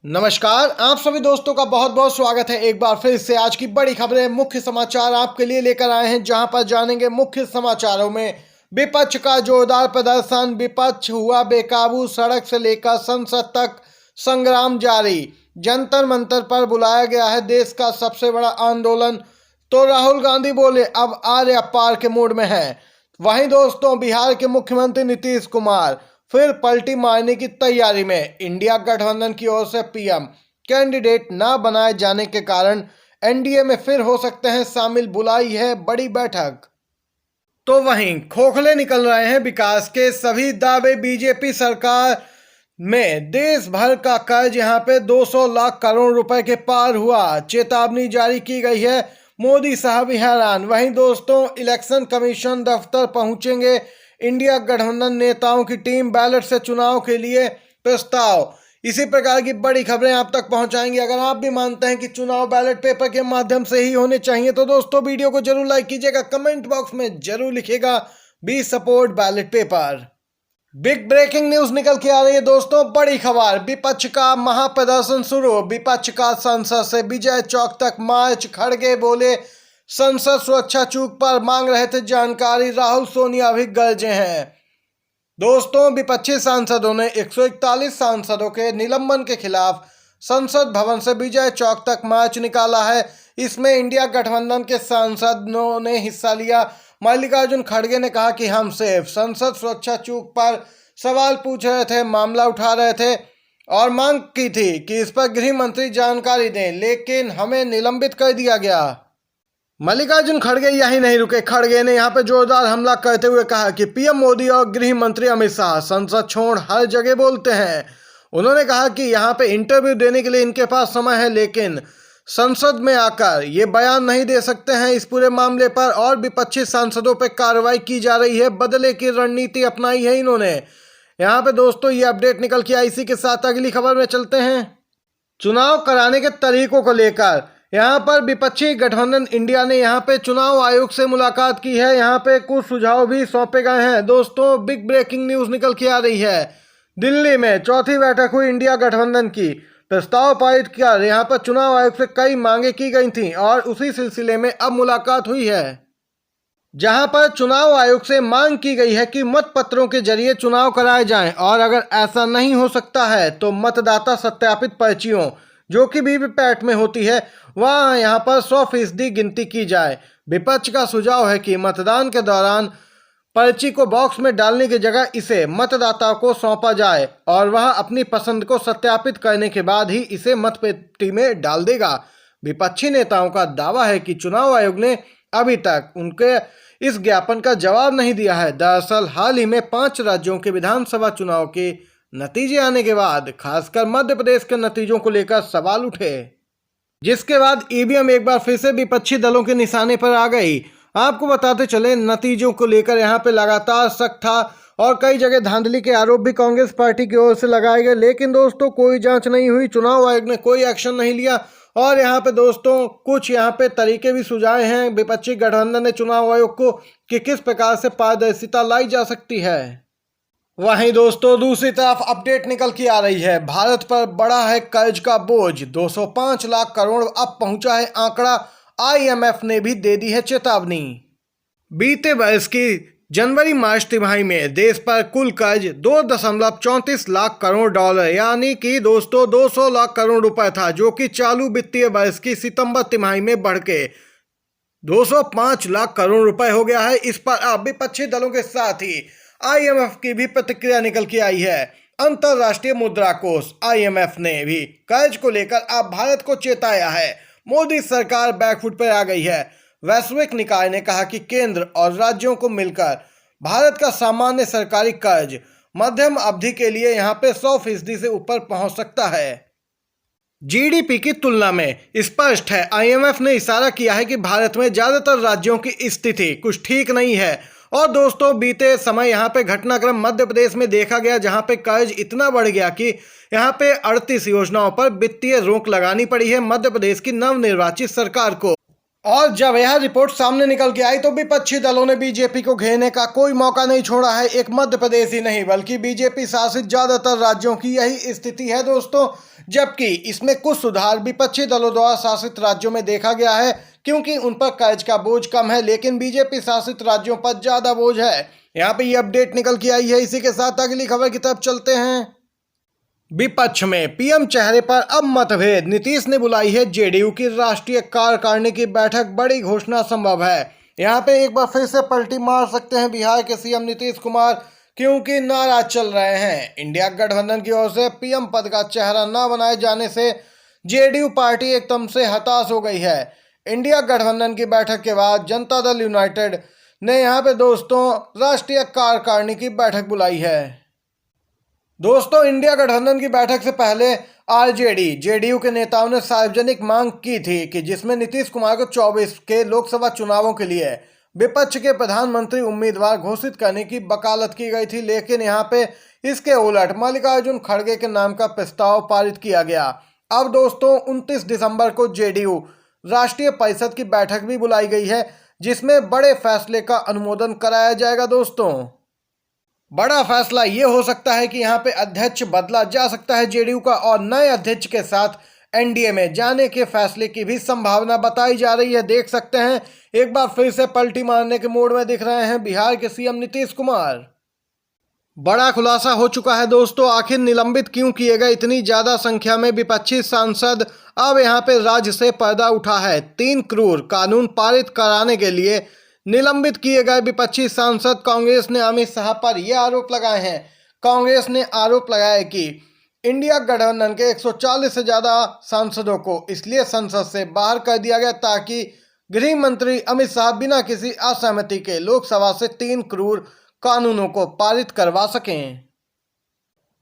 नमस्कार, आप सभी दोस्तों का बहुत बहुत स्वागत है। एक बार फिर से आज की बड़ी खबरें, मुख्य समाचार आपके लिए लेकर आए हैं, जहां पर जानेंगे मुख्य समाचारों में विपक्ष का जोरदार प्रदर्शन, विपक्ष हुआ बेकाबू, सड़क से लेकर संसद तक संग्राम जारी। जंतर मंतर पर बुलाया गया है देश का सबसे बड़ा आंदोलन, तो राहुल गांधी बोले अब आर्य पार के मूड में है। वहीं दोस्तों, बिहार के मुख्यमंत्री नीतीश कुमार फिर पलटी मारने की तैयारी में। इंडिया गठबंधन की ओर से पीएम कैंडिडेट न बनाए जाने के कारण एनडीए में फिर हो सकते हैं शामिल, बुलाई है बड़ी बैठक। तो वहीं खोखले निकल रहे हैं विकास के सभी दावे। बीजेपी सरकार में देश भर का कर्ज यहां पे 200 लाख करोड़ रुपए के पार हुआ, चेतावनी जारी की गई है। मोदी साहब हैरान। वहीं दोस्तों, इलेक्शन कमीशन दफ्तर पहुंचेंगे इंडिया गठबंधन नेताओं की टीम, बैलेट से चुनाव के लिए प्रस्ताव। इसी प्रकार की बड़ी खबरें आप तक पहुंचाएंगे। अगर आप भी मानते हैं कि चुनाव बैलेट पेपर के माध्यम से ही होने चाहिए, तो दोस्तों वीडियो को जरूर लाइक कीजिएगा, कमेंट बॉक्स में जरूर लिखिएगा be support ballot paper. Big breaking news निकल के आ रही है दोस्तों, बड़ी खबर। विपक्ष का महाप्रदर्शन शुरू, विपक्ष का संसद से विजय चौक तक मार्च। खड़गे बोले संसद सुरक्षा चूक पर मांग रहे थे जानकारी, राहुल सोनिया भी गरजे हैं। दोस्तों, विपक्षी सांसदों ने 141 सांसदों के निलंबन के खिलाफ संसद भवन से विजय चौक तक मार्च निकाला है। इसमें इंडिया गठबंधन के सांसदों ने हिस्सा लिया। मल्लिकार्जुन खड़गे ने कहा कि हम सिर्फ संसद सुरक्षा चूक पर सवाल पूछ रहे थे, मामला उठा रहे थे और मांग की थी कि इस पर गृह मंत्री जानकारी दें, लेकिन हमें निलंबित कर दिया गया। मल्लिकार्जुन खड़गे यही नहीं रुके। खड़गे ने यहां पर जोरदार हमला करते हुए कहा कि पीएम मोदी और गृह मंत्री अमित शाह संसद छोड़ हर जगह बोलते हैं। उन्होंने कहा कि यहां पे इंटरव्यू देने के लिए इनके पास समय है, लेकिन संसद में आकर ये बयान नहीं दे सकते हैं इस पूरे मामले पर, और विपक्षी सांसदों पर कार्रवाई की जा रही है। बदले की रणनीति अपनाई है इन्होंने। यहाँ पे दोस्तों ये अपडेट निकल के आई। इसी के साथ अगली खबर में चलते हैं। चुनाव कराने के तरीकों को लेकर यहाँ पर विपक्षी गठबंधन इंडिया ने यहाँ पे चुनाव आयोग से मुलाकात की है। यहाँ पे कुछ सुझाव भी सौंपे गए हैं। दोस्तों, बिग ब्रेकिंग न्यूज निकल के आ रही है। दिल्ली में चौथी बैठक हुई इंडिया गठबंधन की। प्रस्ताव पारित कर यहाँ पर चुनाव आयोग से कई मांगे की गई थी और उसी सिलसिले में अब मुलाकात हुई है, जहां पर चुनाव आयोग से मांग की गई है कि मतपत्रों के जरिए चुनाव कराए जाएं, और अगर ऐसा नहीं हो सकता है तो मतदाता सत्यापित पर्चियों, जो कि वीवीपैट में होती है, वहां यहां पर 100% गिनती की जाए। विपक्ष का सुझाव है कि मतदान के दौरान पर्ची को बॉक्स में डालने की जगह इसे मतदाता को सौंपा जाए और वह अपनी पसंद को सत्यापित करने के बाद ही इसे मतपेटी में डाल देगा। विपक्षी नेताओं का दावा है कि चुनाव आयोग ने अभी तक उनके इस ज्ञापन का जवाब नहीं दिया है। दरअसल हाल ही में 5 राज्यों के विधानसभा चुनाव के नतीजे आने के बाद खासकर मध्य प्रदेश के नतीजों को लेकर सवाल उठे, जिसके बाद ईवीएम एक बार फिर से विपक्षी दलों के निशाने पर आ गई। आपको बताते चले, नतीजों को लेकर यहाँ पे लगातार शक था और कई जगह धांधली के आरोप भी कांग्रेस पार्टी की ओर से लगाए गए, लेकिन दोस्तों कोई जांच नहीं हुई। चुनाव आयोग ने कोई एक्शन नहीं लिया। और यहाँ पे दोस्तों कुछ यहाँ पे तरीके भी सुझाए हैं विपक्षी गठबंधन ने चुनाव आयोग को कि किस प्रकार से पारदर्शिता लाई जा सकती है। वहीं दोस्तों, दूसरी तरफ अपडेट निकल के आ रही है। भारत पर बड़ा है कर्ज का बोझ, 205 लाख करोड़ अब पहुंचा है आंकड़ा। आईएमएफ ने भी दे दी है चेतावनी। बीते वर्ष की जनवरी मार्च तिमाही में देश पर कुल कर्ज 2.34 लाख करोड़ डॉलर यानी कि दोस्तों 200 लाख करोड़ रुपए था, जो कि चालू वित्तीय वर्ष की सितंबर तिमाही में बढ़ के 205 लाख करोड़ रुपए हो गया है। इस पर अब विपक्षी दलों के साथ ही आईएमएफ की भी प्रतिक्रिया निकल के आई है। अंतरराष्ट्रीय मुद्रा कोष आईएमएफ ने भी कर्ज को लेकर अब भारत को चेताया है। मोदी सरकार बैकफुट पर आ गई है। वैश्विक निकाय ने कहा कि केंद्र और राज्यों को मिलकर भारत का सामान्य सरकारी कर्ज मध्यम अवधि के लिए यहां पे 100% से ऊपर पहुंच सकता है। जीडीपी की तुलना में स्पष्ट है, आईएमएफ ने इशारा किया है कि भारत में ज्यादातर राज्यों की स्थिति कुछ ठीक नहीं है। और दोस्तों, बीते समय यहाँ पे घटनाक्रम मध्य प्रदेश में देखा गया, जहाँ पे कर्ज इतना बढ़ गया कि यहाँ पे 38 योजनाओं पर वित्तीय रोक लगानी पड़ी है मध्य प्रदेश की नवनिर्वाचित सरकार को। और जब यह रिपोर्ट सामने निकल के आई तो विपक्षी दलों ने बीजेपी को घेरने का कोई मौका नहीं छोड़ा है। एक मध्य प्रदेश ही नहीं बल्कि बीजेपी शासित ज्यादातर राज्यों की यही स्थिति है दोस्तों, जबकि इसमें कुछ सुधार विपक्षी दलों द्वारा शासित राज्यों में देखा गया है, क्योंकि उन पर कर्ज का बोझ कम है, लेकिन बीजेपी शासित राज्यों पर ज्यादा बोझ है। यहाँ पे ये अपडेट निकल के आई है। इसी के साथ अगली खबर की तरफ चलते हैं। विपक्ष में पीएम चेहरे पर अब मतभेद, नीतीश ने बुलाई है जेडीयू की राष्ट्रीय कार्यकारिणी की बैठक, बड़ी घोषणा संभव है। यहाँ पे एक बार फिर से पलटी मार सकते हैं बिहार के सीएम नीतीश कुमार, क्योंकि नाराज चल रहे हैं। इंडिया गठबंधन की ओर से पीएम पद का चेहरा न बनाए जाने से जेडीयू पार्टी एकदम से हताश हो गई है। इंडिया गठबंधन की बैठक के बाद जनता दल यूनाइटेड ने यहाँ पे दोस्तों राष्ट्रीय कार्यकारिणी की बैठक बुलाई है। दोस्तों, इंडिया गठबंधन की बैठक से पहले आरजेडी जेडीयू के नेताओं ने सार्वजनिक मांग की थी कि जिसमें नीतीश कुमार को 24 के लोकसभा चुनावों के लिए विपक्ष के प्रधानमंत्री उम्मीदवार घोषित करने की वकालत की गई थी, लेकिन यहाँ पे इसके उलट मल्लिकार्जुन खड़गे के नाम का प्रस्ताव पारित किया गया। अब दोस्तों 29 दिसंबर को जेडीयू राष्ट्रीय परिषद की बैठक भी बुलाई गई है, जिसमें बड़े फैसले का अनुमोदन कराया जाएगा। दोस्तों, बड़ा फैसला ये हो सकता है कि यहाँ पे अध्यक्ष बदला जा सकता है जेडीयू का, और नए अध्यक्ष के साथ एनडीए में जाने के फैसले की भी संभावना बताई जा रही है। देख सकते हैं एक बार फिर से पलटी मारने के मूड में दिख रहे हैं बिहार के सीएम नीतीश कुमार। बड़ा खुलासा हो चुका है दोस्तों, आखिर निलंबित क्यों किए गए इतनी ज्यादा संख्या में विपक्षी सांसद। अब यहाँ पे राज्य से पर्दा उठा है। 3 क्रूर कानून पारित कराने के लिए निलंबित किए गए विपक्षी सांसद। कांग्रेस ने अमित शाह पर यह आरोप लगाए हैं। कांग्रेस ने आरोप लगाया कि इंडिया गठबंधन के 140 से ज्यादा सांसदों को इसलिए संसद से बाहर कर दिया गया ताकि गृह मंत्री अमित शाह बिना किसी असहमति के लोकसभा से 3 क्रूर कानूनों को पारित करवा सकें।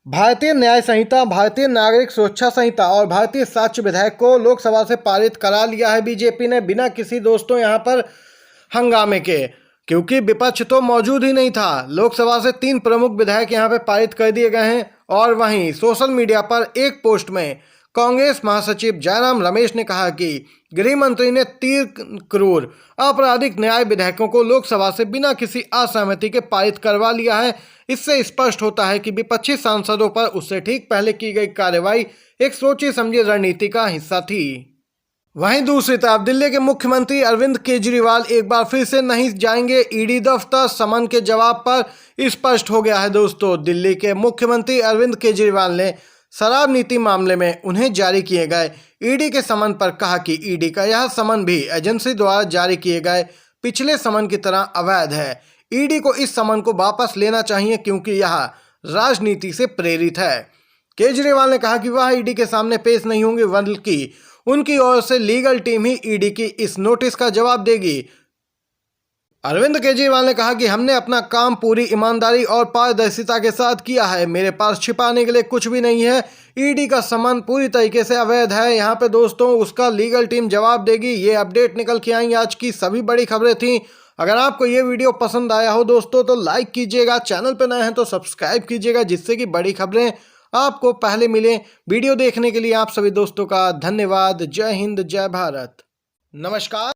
भारतीय न्याय संहिता, भारतीय नागरिक सुरक्षा संहिता और भारतीय साक्ष्य विधेयक को लोकसभा से पारित करा लिया है बीजेपी ने, बिना किसी दोस्तों यहाँ पर हंगामे के, क्योंकि विपक्ष तो मौजूद ही नहीं था। लोकसभा से 3 प्रमुख विधेयक यहाँ पे पारित कर दिए गए हैं। और वहीं सोशल मीडिया पर एक पोस्ट में कांग्रेस महासचिव जयराम रमेश ने कहा कि गृह मंत्री ने 3 क्रूर आपराधिक न्याय विधेयकों को लोकसभा से बिना किसी असहमति के पारित करवा लिया है। इससे स्पष्ट होता है कि विपक्षी सांसदों पर उससे ठीक पहले की गई कार्रवाई एक सोची समझी रणनीति का हिस्सा थी। वहीं दूसरी तरफ दिल्ली के मुख्यमंत्री अरविंद केजरीवाल एक बार फिर से नहीं जाएंगे ईडी दफ्तर। समन के जवाब पर स्पष्ट हो गया है दोस्तों, दिल्ली के मुख्यमंत्री अरविंद केजरीवाल ने शराब नीति मामले में उन्हें जारी किए गए ईडी के समन पर कहा कि ईडी का यह समन भी एजेंसी द्वारा जारी किए गए पिछले समन की तरह अवैध है। ईडी को इस समन को वापस लेना चाहिए क्योंकि यह राजनीति से प्रेरित है। केजरीवाल ने कहा कि वह ईडी के सामने पेश नहीं होंगे, बल्कि उनकी ओर से लीगल टीम ही ईडी की इस नोटिस का जवाब देगी। अरविंद केजरीवाल ने कहा कि हमने अपना काम पूरी ईमानदारी और पारदर्शिता के साथ किया है। मेरे पास छिपाने के लिए कुछ भी नहीं है। ईडी का समन पूरी तरीके से अवैध है। यहाँ पे दोस्तों उसका लीगल टीम जवाब देगी। ये अपडेट निकल के आई आज की सभी बड़ी खबरें थी। अगर आपको ये वीडियो पसंद आया हो दोस्तों तो लाइक कीजिएगा, चैनल पर नए हैं तो सब्सक्राइब कीजिएगा, जिससे कि बड़ी खबरें आपको पहले मिले। वीडियो देखने के लिए आप सभी दोस्तों का धन्यवाद। जय हिंद, जय भारत, नमस्कार।